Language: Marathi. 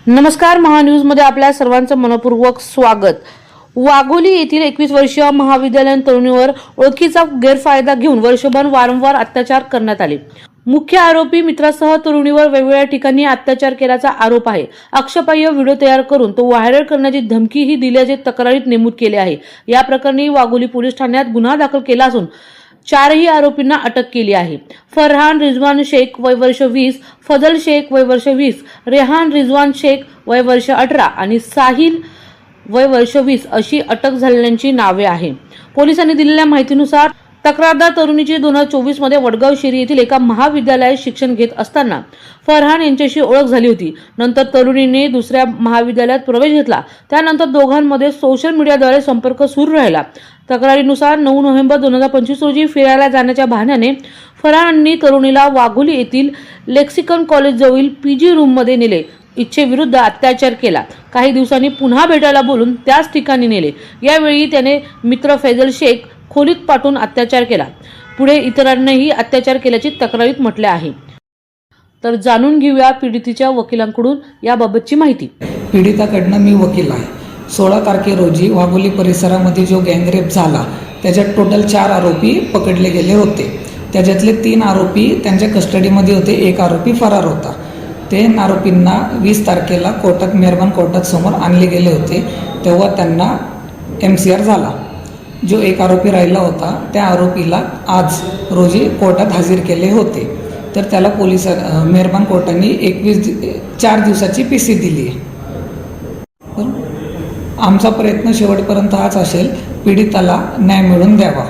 नमस्कार, महान्यूजमध्ये आपल्या सर्वांचं मनपूर्वक स्वागत। वाघोली येथील 21 वर्षीय महाविद्यालयीन तरुणीवर ओळखीचा गैरफायदा घेऊन वर्षभर वारंवार अत्याचार करण्यात आले। मुख्य आरोपी मित्रासह तरुणीवर वेगवेगळ्या ठिकाणी अत्याचार केल्याचा आरोप आहे। आक्षेपार्ह व्हिडिओ तयार करून तो व्हायरल करण्याची धमकीही दिल्याचे तक्रारीत नमूद केले आहे। या प्रकरणी वाघोली पोलीस ठाण्यात गुन्हा दाखल केला असून 4 आरोपींना अटक केली आहे। फरहान रिजवान शेख वय वर्ष 20, फजल शेख वय वर्ष 20, रेहान रिजवान शेख वय वर्ष 18 आणि साहिल वय वर्ष 20 अशी अटक झालेल्यांची नावे आहे। पोलिसांनी दिलेल्या माहितीनुसार तक्रारदार तरुणीची 2024 मध्ये वडगाव शेरी येथील एका महाविद्यालयात शिक्षण घेत असताना फरहान यांच्याशी ओळख झाली होती। नंतर तरुणीने दुसऱ्या महाविद्यालयात प्रवेश घेतला। त्यानंतर दोघांमध्ये सोशल मीडियाद्वारे संपर्क सुरू राहिला। तक्रारीनुसार 9 नोव्हेंबर 2025 रोजी फिरायला जाण्याच्या बहाण्याने फरहानने तरुणीला वाघोली येथील लेक्सिकन कॉलेज जवळील पीजी रूममध्ये नेले। इच्छेविरुद्ध अत्याचार केला। काही दिवसांनी पुन्हा भेटायला बोलून त्याच ठिकाणी नेले। यावेळी त्याने मित्र फैजल शेख खोलीत पाठवून अत्याचार केला। पुढे इतरांनाही अत्याचार केल्याची तक्रारीत म्हटले आहे। तर जाणून घेऊया पीडितेच्या वकिलांकडून याबाबतची माहिती। पीडिताकडनं मी वकील आहे। 16 तारखे रोजी वाघोली परिसरामध्ये जो गँगरेप झाला त्याच्यात टोटल 4 आरोपी पकडले गेले होते। त्याच्यातले 3 आरोपी त्यांच्या कस्टडीमध्ये होते, 1 आरोपी फरार होता। 3 आरोपींना 20 तारखेला कोर्टात मेहरबान कोर्टात समोर आणले गेले होते। तेव्हा त्यांना MCR झाला। जो 1 आरोपी राहिला होता त्या आरोपीला आज रोजी कोर्टात हजर केले होते। तर त्याला मेहरबान कोर्टाने 4 दिवसाची PC दिली आहे। आमचा प्रयत्न शेवटपर्यंत हाच असेल, पीडिताला न्याय मिळवून द्यावा।